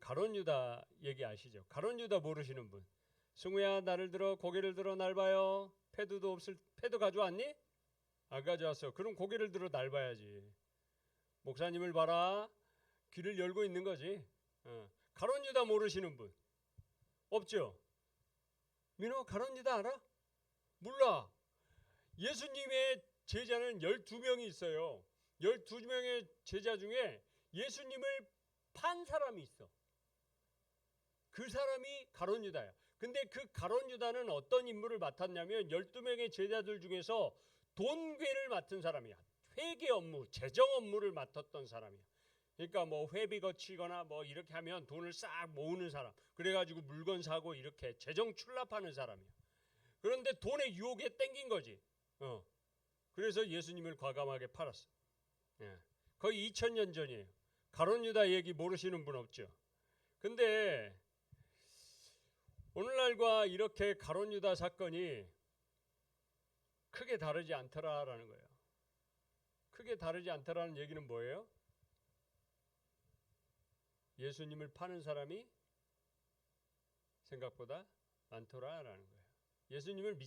가룟 유다 얘기 아시죠? 가룟 유다 모르시는 분. 승우야, 나를 들어 고개를 들어 날 봐요. 패도 가져왔니? 안 가져왔어. 그럼 고개를 들어 날 봐야지. 목사님을 봐라. 귀를 열고 있는 거지. 가룟 유다 모르시는 분 없죠? 민호, 가룟 유다 알아? 몰라. 예수님의 제자는 12명이 있어요. 12명의 제자 중에 예수님을 판 사람이 있어. 그 사람이 가룟 유다야. 근데 그 가룟 유다는 어떤 임무를 맡았냐면 12명의 제자들 중에서 돈괴를 맡은 사람이야. 회계 업무, 재정 업무를 맡았던 사람이야. 그러니까 뭐 회비 거치거나 뭐 이렇게 하면 돈을 싹 모으는 사람. 그래가지고 물건 사고 이렇게 재정 출납하는 사람이야. 그런데 돈의 유혹에 땡긴 거지. 그래서 예수님을 과감하게 팔았어. 거의 2000년 전이에요. 가룟 유다 얘기 모르시는 분 없죠? 근데 오늘날과 이렇게 가룟 유다 사건이 크게 다르지 않더라라는 거예요. 크게 다르지 않더라는 얘기는 뭐예요? 예수님을 파는 사람이 생각보다 많더라라는 거예요. 예수님을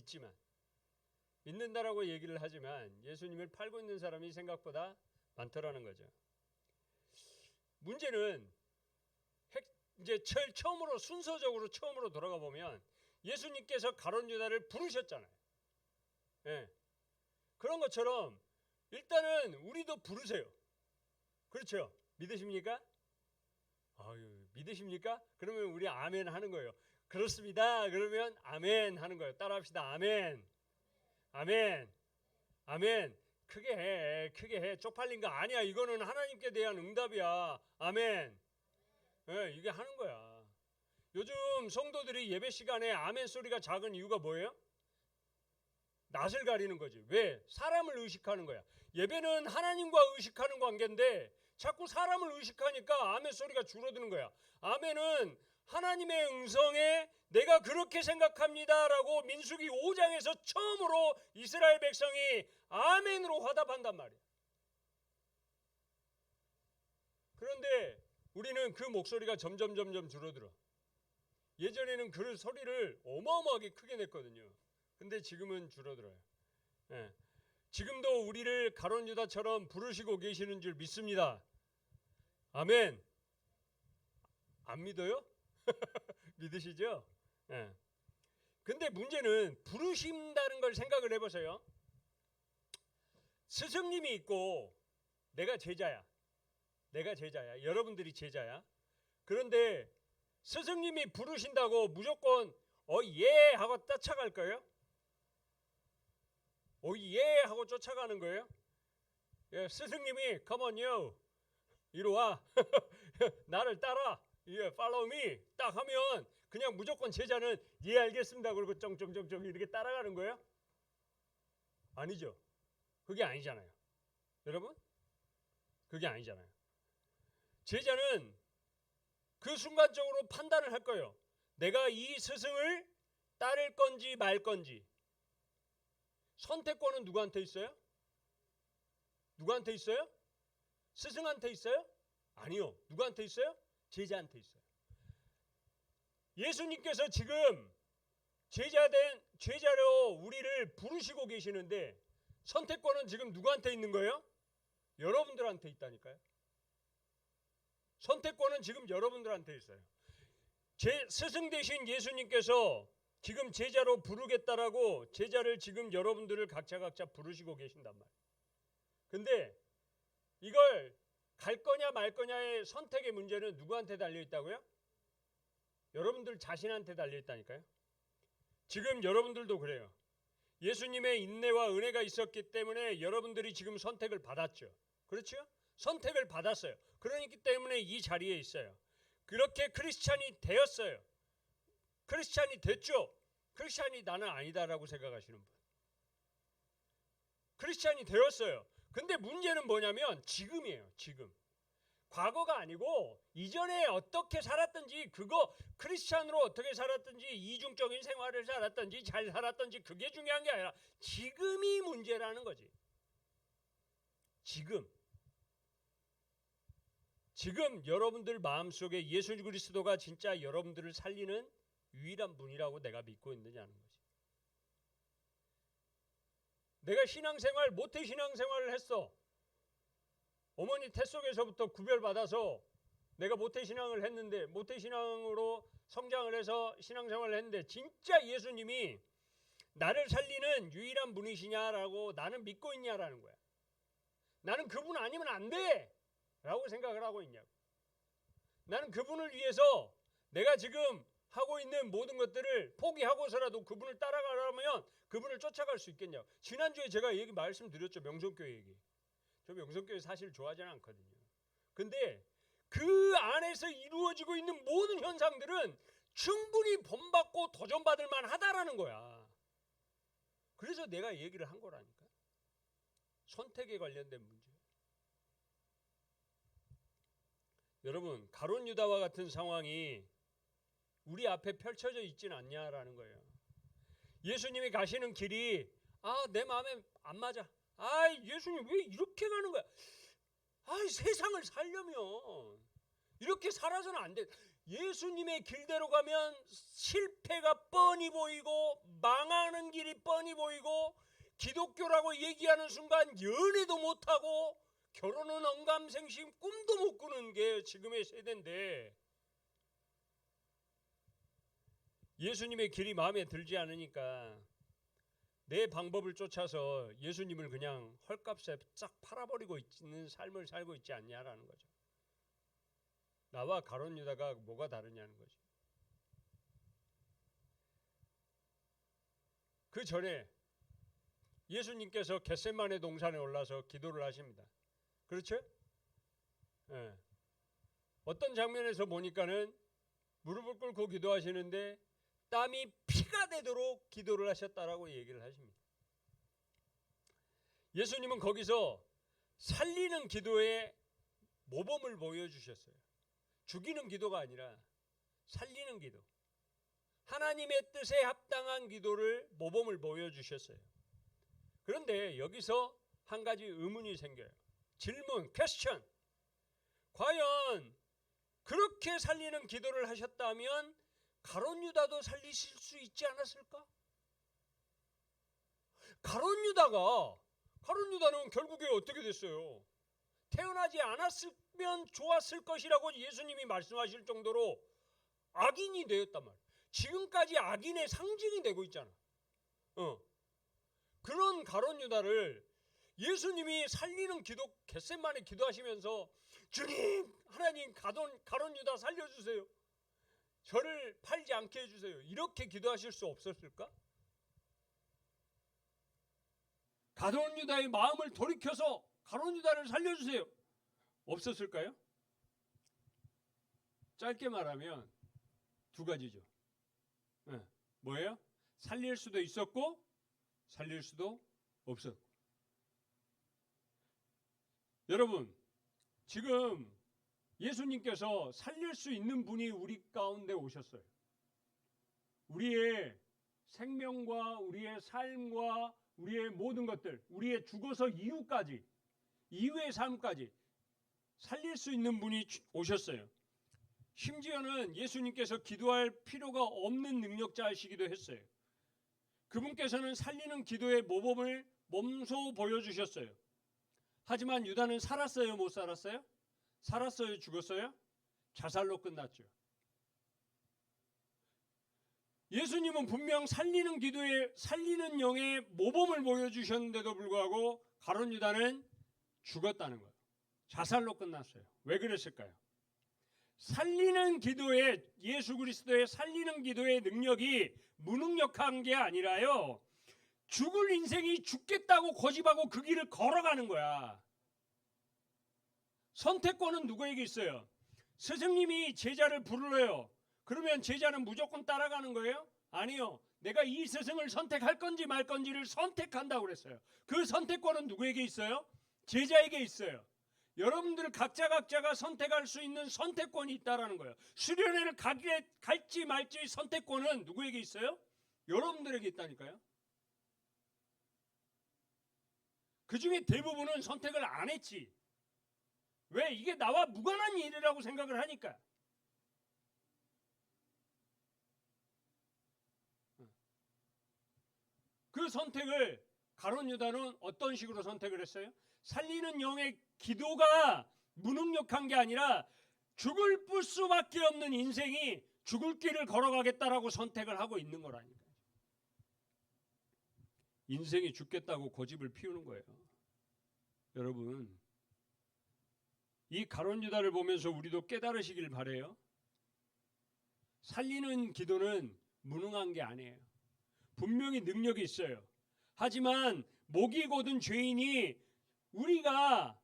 믿는다라고 얘기를 하지만 예수님을 팔고 있는 사람이 생각보다 많더라는 거죠. 문제는 이제 순서적으로 처음으로 돌아가 보면 예수님께서 가룟 유다를 부르셨잖아요. 그런 것처럼 일단은 우리도 부르세요. 그렇죠? 믿으십니까? 믿으십니까? 그러면 우리 아멘 하는 거예요. 그렇습니다. 그러면 아멘 하는 거예요. 따라합시다. 아멘. 아멘. 아멘. 크게 해. 쪽팔린 거 아니야. 이거는 하나님께 대한 응답이야. 아멘. 이게 하는 거야. 요즘 성도들이 예배 시간에 아멘 소리가 작은 이유가 뭐예요? 낯을 가리는 거지. 왜? 사람을 의식하는 거야. 예배는 하나님과 의식하는 관계인데 자꾸 사람을 의식하니까 아멘 소리가 줄어드는 거야. 아멘은 하나님의 음성에 내가 그렇게 생각합니다라고 민수기 5장에서 처음으로 이스라엘 백성이 아멘으로 화답한단 말이야. 그런데 우리는 그 목소리가 점점 줄어들어. 예전에는 그 소리를 어마어마하게 크게 냈거든요. 근데 지금은 줄어들어요. 지금도 우리를 가룟 유다처럼 부르시고 계시는 줄 믿습니다. 아멘. 안 믿어요? 믿으시죠? 근데 문제는 부르신다는 걸 생각을 해보세요. 스승님이 있고 내가 제자야. 여러분들이 제자야. 그런데 스승님이 부르신다고 무조건 예 하고 쫓아갈 거예요? 예 하고 쫓아가는 거예요? 스승님이 come on you 이리 와 나를 따라 follow me 딱 하면 그냥 무조건 제자는 예 알겠습니다 그러고 쩡쩡쩡 이렇게 따라가는 거예요? 아니죠. 그게 아니잖아요. 여러분, 그게 아니잖아요. 제자는 그 순간적으로 판단을 할 거예요. 내가 이 스승을 따를 건지 말 건지. 선택권은 누구한테 있어요? 누구한테 있어요? 스승한테 있어요? 아니요. 누구한테 있어요? 제자한테 있어요. 예수님께서 지금 제자로 우리를 부르시고 계시는데 선택권은 지금 누구한테 있는 거예요? 여러분들한테 있다니까요. 선택권은 지금 여러분들한테 있어요. 스승 되신 예수님께서 지금 제자로 부르겠다라고 제자를 지금 여러분들을 각자 부르시고 계신단 말이에요. 근데 이걸 갈 거냐 말 거냐의 선택의 문제는 누구한테 달려 있다고요? 여러분들 자신한테 달려 있다니까요. 지금 여러분들도 그래요. 예수님의 인내와 은혜가 있었기 때문에 여러분들이 지금 선택을 받았죠. 그렇죠? 선택을 받았어요. 그러기 때문에 이 자리에 있어요. 그렇게 크리스찬이 되었어요. 크리스찬이 됐죠. 크리스찬이 나는 아니다라고 생각하시는 분. 크리스찬이 되었어요. 근데 문제는 뭐냐면 지금이에요. 지금. 과거가 아니고 이전에 어떻게 살았든지 그거 크리스찬으로 어떻게 살았든지 이중적인 생활을 살았든지 잘 살았든지 그게 중요한 게 아니라 지금이 문제라는 거지. 지금 지금 여러분들 마음속에 예수 그리스도가 진짜 여러분들을 살리는 유일한 분이라고 내가 믿고 있느냐는 거지. 내가 신앙생활, 모태 신앙생활을 했어. 어머니 태 속에서부터 구별받아서 내가 모태 신앙을 했는데, 모태 신앙으로 성장을 해서 신앙생활을 했는데, 진짜 예수님이 나를 살리는 유일한 분이시냐라고 나는 믿고 있냐라는 거야. 나는 그분 아니면 안 돼! 라고 생각을 하고 있냐고. 나는 그분을 위해서 내가 지금 하고 있는 모든 것들을 포기하고서라도 그분을 따라가려면 그분을 쫓아갈 수 있겠냐고. 지난주에 제가 말씀드렸죠. 명성교회 얘기. 저 명성교회 사실 좋아하지는 않거든요. 근데 그 안에서 이루어지고 있는 모든 현상들은 충분히 본받고 도전받을 만하다라는 거야. 그래서 내가 얘기를 한 거라니까. 선택에 관련된 문제. 여러분, 가룟 유다와 같은 상황이 우리 앞에 펼쳐져 있진 않냐라는 거예요. 예수님이 가시는 길이 내 마음에 안 맞아. 예수님 왜 이렇게 가는 거야? 세상을 살려면 이렇게 살아서는 안 돼. 예수님의 길대로 가면 실패가 뻔히 보이고 망하는 길이 뻔히 보이고 기독교라고 얘기하는 순간 연애도 못하고 결혼은 언감생심 꿈도 못 꾸는 게 지금의 세대인데, 예수님의 길이 마음에 들지 않으니까 내 방법을 쫓아서 예수님을 그냥 헐값에 쫙 팔아버리고 있는 삶을 살고 있지 않냐라는 거죠. 나와 가룟 유다가 뭐가 다르냐는 거죠. 그 전에 예수님께서 겟세마네 동산에 올라서 기도를 하십니다. 그렇죠? 네. 어떤 장면에서 보니까는 무릎을 꿇고 기도하시는데 땀이 피가 되도록 기도를 하셨다라고 얘기를 하십니다. 예수님은 거기서 살리는 기도의 모범을 보여주셨어요. 죽이는 기도가 아니라 살리는 기도, 하나님의 뜻에 합당한 기도를 모범을 보여주셨어요. 그런데 여기서 한 가지 의문이 생겨요. 질문, 퀘스천. 과연 그렇게 살리는 기도를 하셨다면 가룟 유다도 살리실 수 있지 않았을까? 가룟 유다는 결국에 어떻게 됐어요? 태어나지 않았으면 좋았을 것이라고 예수님이 말씀하실 정도로 악인이 되었단 말이에요. 지금까지 악인의 상징이 되고 있잖아. 그런 가룟 유다를 예수님이 살리는 기도, 겟세마네 기도하시면서 주님, 하나님, 가룟 유다 살려주세요. 저를 팔지 않게 해주세요. 이렇게 기도하실 수 없었을까? 가룟 유다의 마음을 돌이켜서 가룟 유다를 살려주세요. 없었을까요? 짧게 말하면 두 가지죠. 뭐예요? 살릴 수도 있었고 살릴 수도 없었고. 여러분, 지금 예수님께서 살릴 수 있는 분이 우리 가운데 오셨어요. 우리의 생명과 우리의 삶과 우리의 모든 것들, 우리의 죽어서 이후의 삶까지 살릴 수 있는 분이 오셨어요. 심지어는 예수님께서 기도할 필요가 없는 능력자이시기도 했어요. 그분께서는 살리는 기도의 모범을 몸소 보여주셨어요. 하지만 유다는 살았어요, 못 살았어요? 살았어요, 죽었어요? 자살로 끝났죠. 예수님은 분명 살리는 기도에 살리는 영의 모범을 보여주셨는데도 불구하고 가룟 유다는 죽었다는 거예요. 자살로 끝났어요. 왜 그랬을까요? 살리는 기도의, 예수 그리스도의 살리는 기도의 능력이 무능력한 게 아니라요, 죽을 인생이 죽겠다고 고집하고 그 길을 걸어가는 거야. 선택권은 누구에게 있어요? 스승님이 제자를 부르래요. 그러면 제자는 무조건 따라가는 거예요? 아니요. 내가 이 스승을 선택할 건지 말 건지를 선택한다고 그랬어요. 그 선택권은 누구에게 있어요? 제자에게 있어요. 여러분들 각자가 선택할 수 있는 선택권이 있다라는 거예요. 수련회를 갈지 말지 선택권은 누구에게 있어요? 여러분들에게 있다니까요. 그 중에 대부분은 선택을 안 했지. 왜? 이게 나와 무관한 일이라고 생각을 하니까. 그 선택을 가룟 유다는 어떤 식으로 선택을 했어요? 살리는 영의 기도가 무능력한 게 아니라 죽을 수밖에 없는 인생이 죽을 길을 걸어가겠다라고 선택을 하고 있는 거라니까요. 인생이 죽겠다고 고집을 피우는 거예요. 여러분, 이 가룟 유다를 보면서 우리도 깨달으시길 바래요. 살리는 기도는 무능한 게 아니에요. 분명히 능력이 있어요. 하지만 목이 곧은 죄인인 우리가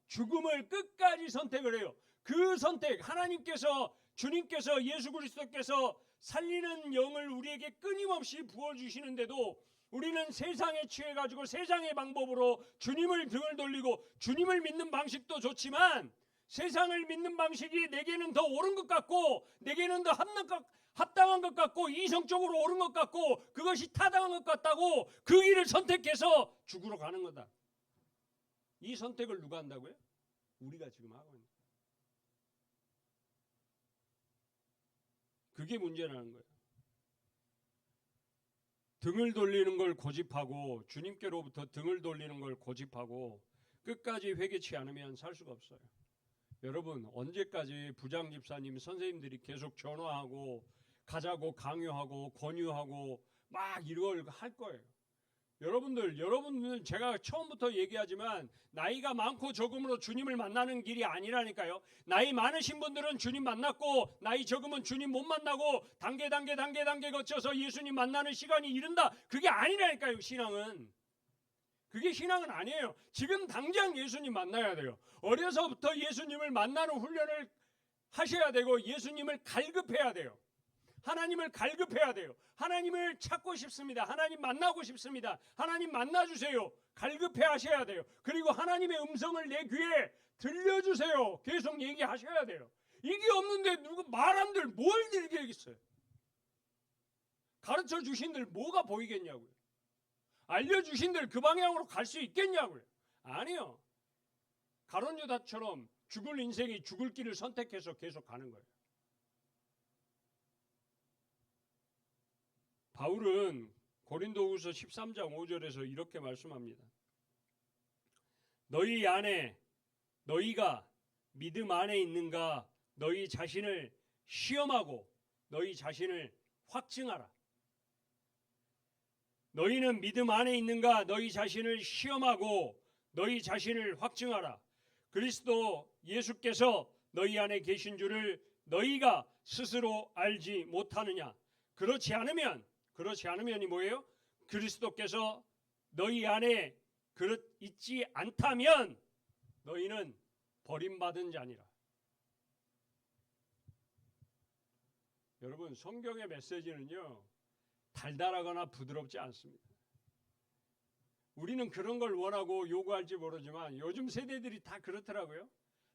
죽음을 끝까지 선택을 해요. 그 선택, 하나님께서, 주님께서, 예수 그리스도께서 살리는 영을 우리에게 끊임없이 부어주시는데도 우리는 세상에 취해가지고 세상의 방법으로 주님을 등을 돌리고, 주님을 믿는 방식도 좋지만 세상을 믿는 방식이 내게는 더 옳은 것 같고, 내게는 더 합당한 것 같고, 이성적으로 옳은 것 같고, 그것이 타당한 것 같다고 그 길을 선택해서 죽으러 가는 거다. 이 선택을 누가 한다고요? 우리가 지금 하고 있는 거예요. 그게 문제라는 거예요. 등을 돌리는 걸 고집하고, 주님께로부터 등을 돌리는 걸 고집하고 끝까지 회개치 않으면 살 수가 없어요. 여러분, 언제까지 부장 집사님, 선생님들이 계속 전화하고 가자고 강요하고 권유하고 막 이걸 할 거예요? 여러분들은 제가 처음부터 얘기하지만 나이가 많고 적음으로 주님을 만나는 길이 아니라니까요. 나이 많으신 분들은 주님 만났고, 나이 적으면 주님 못 만나고 단계 거쳐서 예수님 만나는 시간이 이른다. 그게 아니라니까요. 신앙은. 그게 신앙은 아니에요. 지금 당장 예수님 만나야 돼요. 어려서부터 예수님을 만나는 훈련을 하셔야 되고, 예수님을 갈급해야 돼요. 하나님을 갈급해야 돼요. 하나님을 찾고 싶습니다. 하나님 만나고 싶습니다. 하나님 만나주세요. 갈급해 하셔야 돼요. 그리고 하나님의 음성을 내 귀에 들려주세요. 계속 얘기하셔야 돼요. 이게 없는데 누구 말한들 뭘 들겠어요? 가르쳐 주신들 뭐가 보이겠냐고요? 알려주신들 그 방향으로 갈 수 있겠냐고요? 아니요. 가룟 유다처럼 죽을 인생이 죽을 길을 선택해서 계속 가는 거예요. 바울은 고린도후서 13장 5절에서 이렇게 말씀합니다. 너희가 믿음 안에 있는가 너희 자신을 시험하고 너희 자신을 확증하라. 너희는 믿음 안에 있는가 너희 자신을 시험하고 너희 자신을 확증하라. 그리스도 예수께서 너희 안에 계신 줄을 너희가 스스로 알지 못하느냐. 그렇지 않으면이 뭐예요? 그리스도께서 너희 안에 있지 않다면 너희는 버림받은 자니라. 여러분, 성경의 메시지는요, 달달하거나 부드럽지 않습니다. 우리는 그런 걸 원하고 요구할지 모르지만 요즘 세대들이 다 그렇더라고요.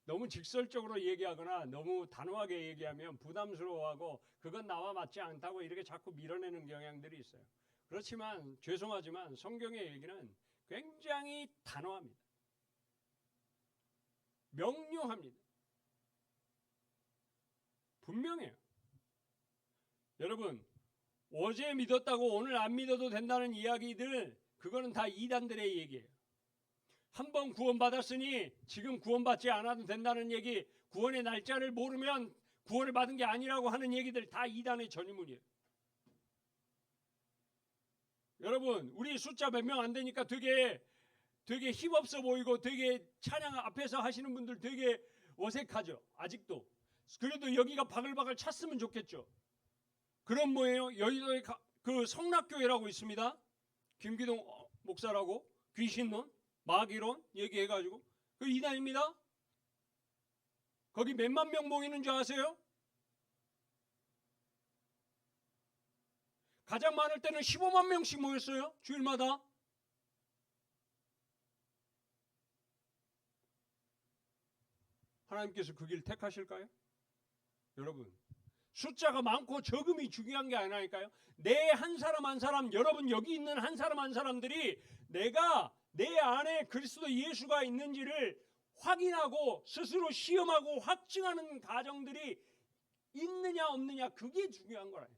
너무 직설적으로 얘기하거나 너무 단호하게 얘기하면 부담스러워하고 그건 나와 맞지 않다고 이렇게 자꾸 밀어내는 경향들이 있어요. 그렇지만 죄송하지만 성경의 얘기는 굉장히 단호합니다. 명료합니다. 분명해요. 여러분, 어제 믿었다고 오늘 안 믿어도 된다는 이야기들, 그거는 다 이단들의 얘기예요. 한 번 구원받았으니 지금 구원받지 않아도 된다는 얘기, 구원의 날짜를 모르면 구원을 받은 게 아니라고 하는 얘기들 다 이단의 전유물이에요. 여러분, 우리 숫자 몇 명 안 되니까 되게 힘없어 보이고 되게 찬양 앞에서 하시는 분들 되게 어색하죠. 아직도. 그래도 여기가 바글바글 찼으면 좋겠죠. 그럼 뭐예요? 여의도에 그 성락교회라고 있습니다. 김기동 목사라고 귀신론, 마귀론 얘기해가지고 그 이단입니다. 거기 몇만 명 모이는 줄 아세요? 가장 많을 때는 15만 명씩 모였어요. 주일마다. 하나님께서 그 길 택하실까요? 여러분, 숫자가 많고 적음이 중요한 게 아니라니까요. 내 한 사람 한 사람, 여러분 여기 있는 한 사람 한 사람들이 내가 내 안에 그리스도 예수가 있는지를 확인하고 스스로 시험하고 확증하는 과정들이 있느냐 없느냐, 그게 중요한 거라요.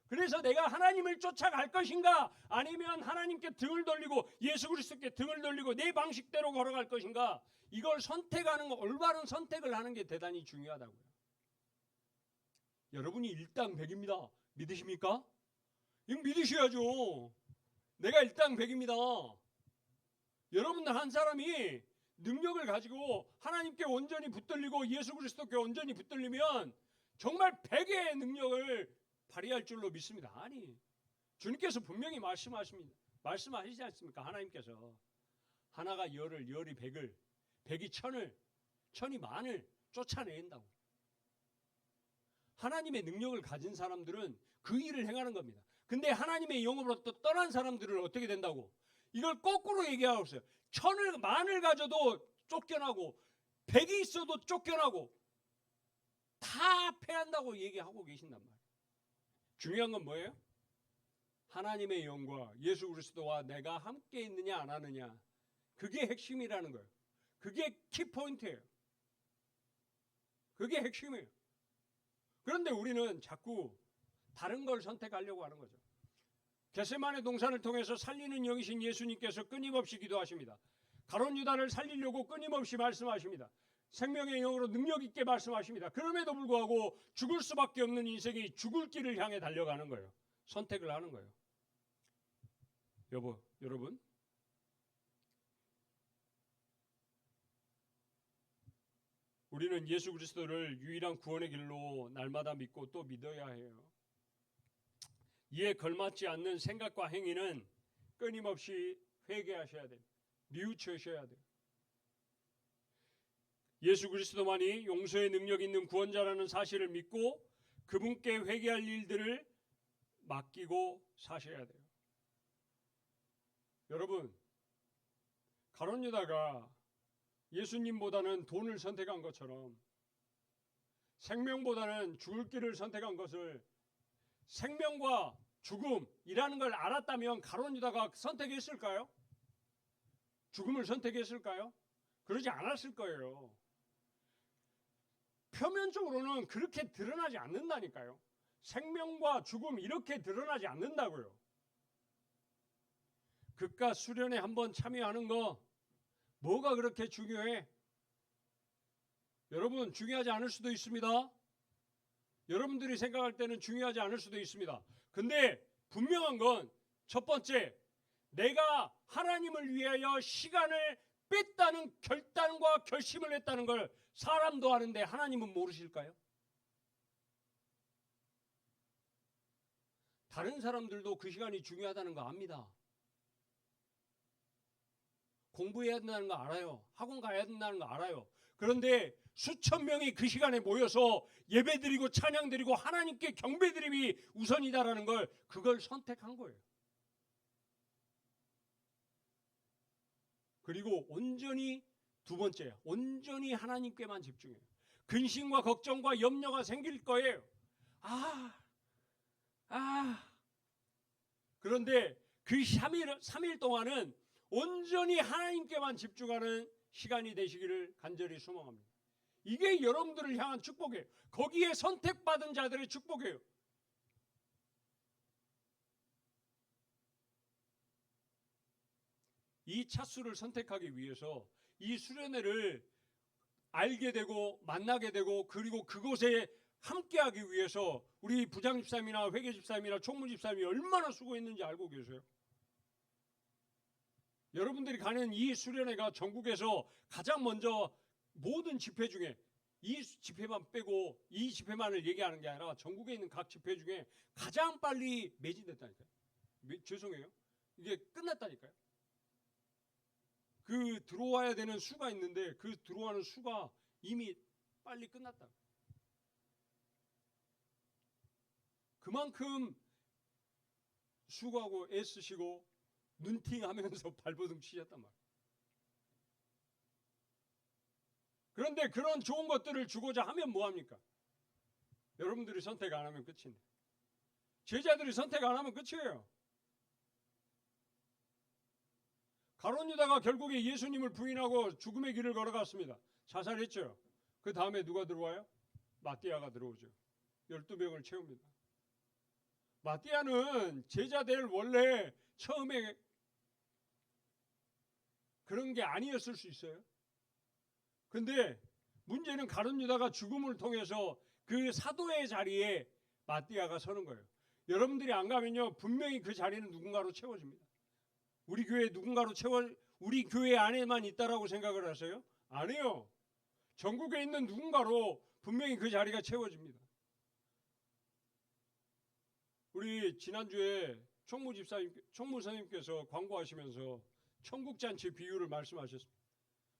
그래서 내가 하나님을 쫓아갈 것인가, 아니면 하나님께 등을 돌리고 예수 그리스도께 등을 돌리고 내 방식대로 걸어갈 것인가, 이걸 선택하는 거, 올바른 선택을 하는 게 대단히 중요하다고요. 여러분이 일당백입니다. 믿으십니까? 이거 믿으셔야죠. 내가 일당백입니다. 여러분들 한 사람이 능력을 가지고 하나님께 온전히 붙들리고 예수 그리스도께 온전히 붙들리면 정말 백의 능력을 발휘할 줄로 믿습니다. 아니, 주님께서 분명히 말씀하시지 않습니까? 하나님께서 하나가 열을, 열이 백을, 백이 천을, 천이 만을 쫓아낸다고. 하나님의 능력을 가진 사람들은 그 일을 행하는 겁니다. 근데 하나님의 영으로부터 떠난 사람들은 어떻게 된다고? 이걸 거꾸로 얘기하고 있어요. 천을, 만을 가져도 쫓겨나고 백이 있어도 쫓겨나고 다 패한다고 얘기하고 계신단 말이에요. 중요한 건 뭐예요? 하나님의 영과 예수 그리스도와 내가 함께 있느냐 안 하느냐, 그게 핵심이라는 거예요. 그게 키포인트예요. 그게 핵심이에요. 그런데 우리는 자꾸 다른 걸 선택하려고 하는 거죠. 겟세마네 동산을 통해서 살리는 영이신 예수님께서 끊임없이 기도하십니다. 가룟 유다를 살리려고 끊임없이 말씀하십니다. 생명의 영으로 능력 있게 말씀하십니다. 그럼에도 불구하고 죽을 수밖에 없는 인생이 죽을 길을 향해 달려가는 거예요. 선택을 하는 거예요. 여러분, 우리는 예수 그리스도를 유일한 구원의 길로 날마다 믿고 또 믿어야 해요. 이에 걸맞지 않는 생각과 행위는 끊임없이 회개하셔야 돼요. 뉘우치셔야 돼요. 예수 그리스도만이 용서의 능력 있는 구원자라는 사실을 믿고 그분께 회개할 일들을 맡기고 사셔야 돼요. 여러분, 가룟 유다가 예수님보다는 돈을 선택한 것처럼 생명보다는 죽을 길을 선택한 것을, 생명과 죽음이라는 걸 알았다면 가룟 유다가 선택했을까요? 죽음을 선택했을까요? 그러지 않았을 거예요. 표면적으로는 그렇게 드러나지 않는다니까요. 생명과 죽음 이렇게 드러나지 않는다고요. 극과 수련에 한번 참여하는 거 뭐가 그렇게 중요해? 여러분, 중요하지 않을 수도 있습니다. 여러분들이 생각할 때는 중요하지 않을 수도 있습니다. 근데 분명한 건 첫 번째, 내가 하나님을 위하여 시간을 뺐다는 결단과 결심을 했다는 걸 사람도 아는데 하나님은 모르실까요? 다른 사람들도 그 시간이 중요하다는 거 압니다. 공부해야 된다는 거 알아요. 학원 가야 된다는 거 알아요. 그런데 수천 명이 그 시간에 모여서 예배드리고 찬양드리고 하나님께 경배드림이 우선이다라는 걸, 그걸 선택한 거예요. 그리고 온전히, 두 번째, 온전히 하나님께만 집중해요. 근심과 걱정과 염려가 생길 거예요. 그런데 그 3일 동안은 온전히 하나님께만 집중하는 시간이 되시기를 간절히 소망합니다. 이게 여러분들을 향한 축복이에요. 거기에 선택받은 자들의 축복이에요. 이 차수를 선택하기 위해서 이 수련회를 알게 되고 만나게 되고 그리고 그곳에 함께하기 위해서 우리 부장집사님이나 회계집사님이나 총무집사님이 얼마나 수고했는지 알고 계세요? 여러분들이 가는 이 수련회가 전국에서 가장 먼저 모든 집회 중에, 이 집회만 빼고 이 집회만을 얘기하는 게 아니라 전국에 있는 각 집회 중에 가장 빨리 매진됐다니까요. 죄송해요. 이게 끝났다니까요. 그 들어와야 되는 수가 있는데 그 들어가는 수가 이미 빨리 끝났다. 그만큼 수고하고 애쓰시고 눈팅하면서 발버둥 치셨단 말이에요. 그런데 그런 좋은 것들을 주고자 하면 뭐합니까? 여러분들이 선택 안 하면 끝인데, 제자들이 선택 안 하면 끝이에요. 가룟 유다가 결국에 예수님을 부인하고 죽음의 길을 걸어갔습니다. 자살했죠. 그 다음에 누가 들어와요? 마띠아가 들어오죠. 12명을 채웁니다. 마띠아는 제자들 원래 처음에 그런 게 아니었을 수 있어요. 근데 문제는 가룟 유다가 죽음을 통해서 그 사도의 자리에 마띠아가 서는 거예요. 여러분들이 안 가면요, 분명히 그 자리는 누군가로 채워집니다. 우리 교회 누군가로 우리 교회 안에만 있다라고 생각을 하세요? 아니에요. 전국에 있는 누군가로 분명히 그 자리가 채워집니다. 우리 지난주에 총무사님께서 광고하시면서 천국잔치 비유를 말씀하셨습니다.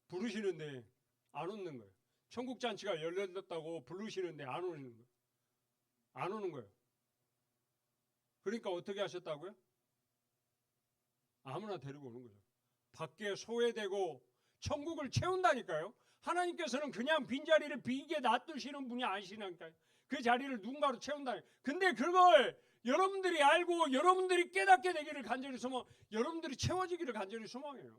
부르시는데 안 오는 거예요. 천국잔치가 열렸다고 부르시는데 안 오는 거예요. 안 오는 거예요. 그러니까 어떻게 하셨다고요? 아무나 데리고 오는 거죠. 밖에 소외되고 천국을 채운다니까요. 하나님께서는 그냥 빈자리를 비게 놔두시는 분이 아니시니까요. 그 자리를 누군가로 채운다. 근데 그걸 여러분들이 알고 여러분들이 깨닫게 되기를 간절히 소망, 여러분들이 채워지기를 간절히 소망해요.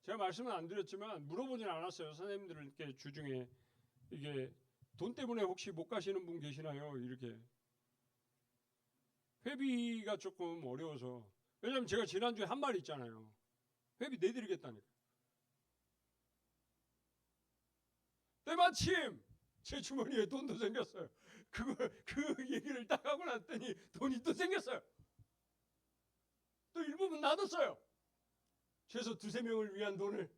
제가 말씀은 안 드렸지만 물어보진 않았어요. 선생님들께 주중에 이게 돈 때문에 혹시 못 가시는 분 계시나요? 이렇게. 회비가 조금 어려워서. 왜냐면 제가 지난주에 한 말 있잖아요. 회비 내드리겠다니까. 때마침 제 주머니에 돈도 생겼어요. 그 얘기를 딱 하고 났더니 돈이 또 생겼어요. 또 일부분 놔뒀어요. 최소 2-3명을 위한 돈을.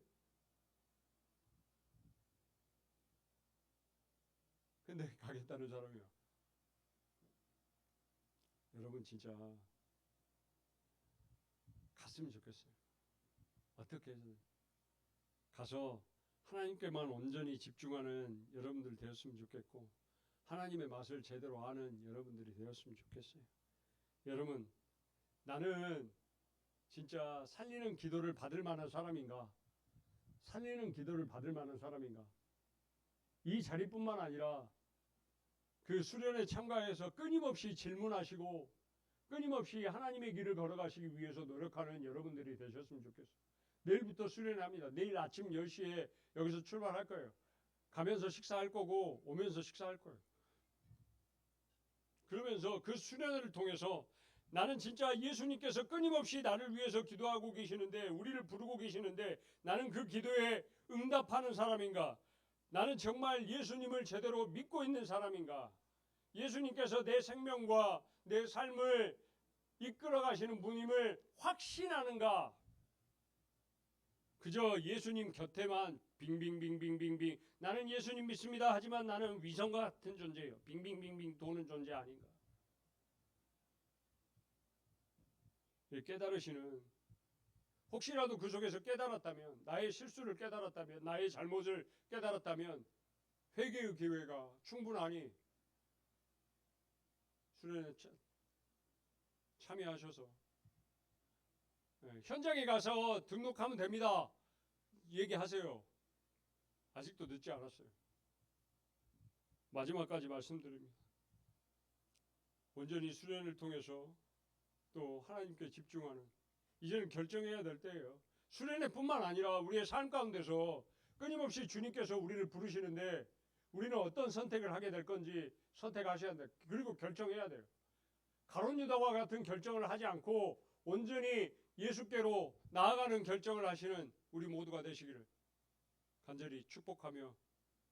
근데 가겠다는 사람이요. 여러분 진짜 갔으면 좋겠어요. 어떻게 해서 가서 하나님께만 온전히 집중하는 여러분들 되었으면 좋겠고, 하나님의 맛을 제대로 아는 여러분들이 되었으면 좋겠어요. 여러분, 나는 진짜 살리는 기도를 받을 만한 사람인가? 살리는 기도를 받을 만한 사람인가? 이 자리뿐만 아니라 그 수련회 참가해서 끊임없이 질문하시고 끊임없이 하나님의 길을 걸어가시기 위해서 노력하는 여러분들이 되셨으면 좋겠어요. 내일부터 수련합니다. 내일 아침 10시에 여기서 출발할 거예요. 가면서 식사할 거고 오면서 식사할 거예요. 그러면서 그 수련회를 통해서 나는 진짜 예수님께서 끊임없이 나를 위해서 기도하고 계시는데, 우리를 부르고 계시는데 나는 그 기도에 응답하는 사람인가? 나는 정말 예수님을 제대로 믿고 있는 사람인가? 예수님께서 내 생명과 내 삶을 이끌어 가시는 분임을 확신하는가? 그저 예수님 곁에만 빙빙빙빙빙빙 나는 예수님 믿습니다 하지만 나는 위성과 같은 존재예요. 빙빙빙빙 도는 존재 아닌가? 깨달으시는, 혹시라도 그 속에서 깨달았다면, 나의 실수를 깨달았다면, 나의 잘못을 깨달았다면 회개의 기회가 충분하니 수련회 참여하셔서 현장에 가서 등록하면 됩니다. 얘기하세요. 아직도 늦지 않았어요. 마지막까지 말씀드립니다. 온전히 수련을 통해서 또 하나님께 집중하는, 이제는 결정해야 될 때예요. 수련회뿐만 아니라 우리의 삶 가운데서 끊임없이 주님께서 우리를 부르시는데 우리는 어떤 선택을 하게 될 건지 선택하셔야 돼요. 그리고 결정해야 돼요. 가룟 유다와 같은 결정을 하지 않고 온전히 예수께로 나아가는 결정을 하시는 우리 모두가 되시기를 간절히 축복하며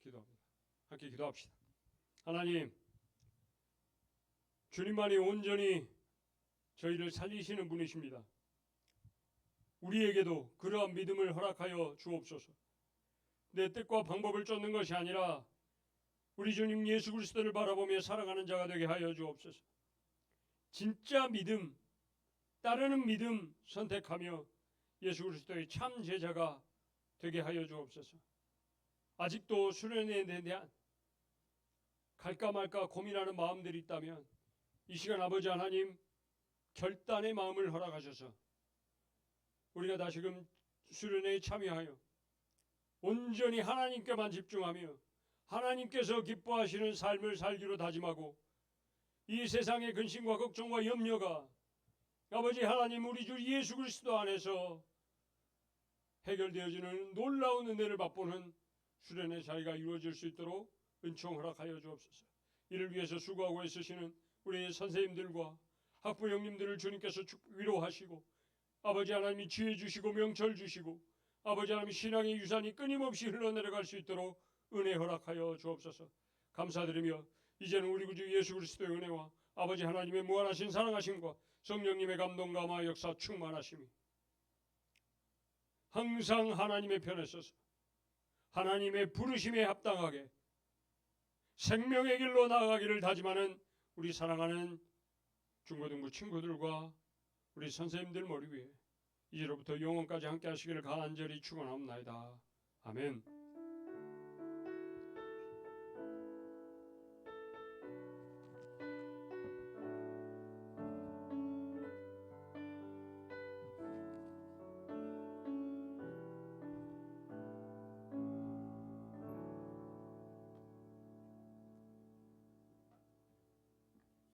기도합니다. 함께 기도합시다. 하나님, 주님만이 온전히 저희를 살리시는 분이십니다. 우리에게도 그러한 믿음을 허락하여 주옵소서. 내 뜻과 방법을 쫓는 것이 아니라 우리 주님 예수 그리스도를 바라보며 살아가는 자가 되게 하여 주옵소서. 진짜 믿음, 따르는 믿음 선택하며 예수 그리스도의 참 제자가 되게 하여 주옵소서. 아직도 수련회에 대한 갈까 말까 고민하는 마음들이 있다면 이 시간 아버지 하나님 결단의 마음을 허락하셔서 우리가 다시금 수련회에 참여하여 온전히 하나님께만 집중하며 하나님께서 기뻐하시는 삶을 살기로 다짐하고 이 세상의 근심과 걱정과 염려가 아버지 하나님, 우리 주 예수 그리스도 안에서 해결되어지는 놀라운 은혜를 맛보는 수련의 자리가 이루어질 수 있도록 은총 허락하여 주옵소서. 이를 위해서 수고하고 애쓰시는 우리 선생님들과 학부 형님들을 주님께서 위로하시고, 아버지 하나님이 지혜 주시고 명철 주시고, 아버지 하나님 신앙의 유산이 끊임없이 흘러내려갈 수 있도록 은혜 허락하여 주옵소서. 감사드리며 이제는 우리 구주 예수 그리스도의 은혜와 아버지 하나님의 무한하신 사랑하심과 성령님의 감동 감화 역사 충만하심이 항상 하나님의 편에 서서 하나님의 부르심에 합당하게 생명의 길로 나아가기를 다짐하는 우리 사랑하는 중고등부 친구들과 우리 선생님들 머리 위에 이제로부터 영원까지 함께 하시기를 간절히 축원하옵나이다. 아멘.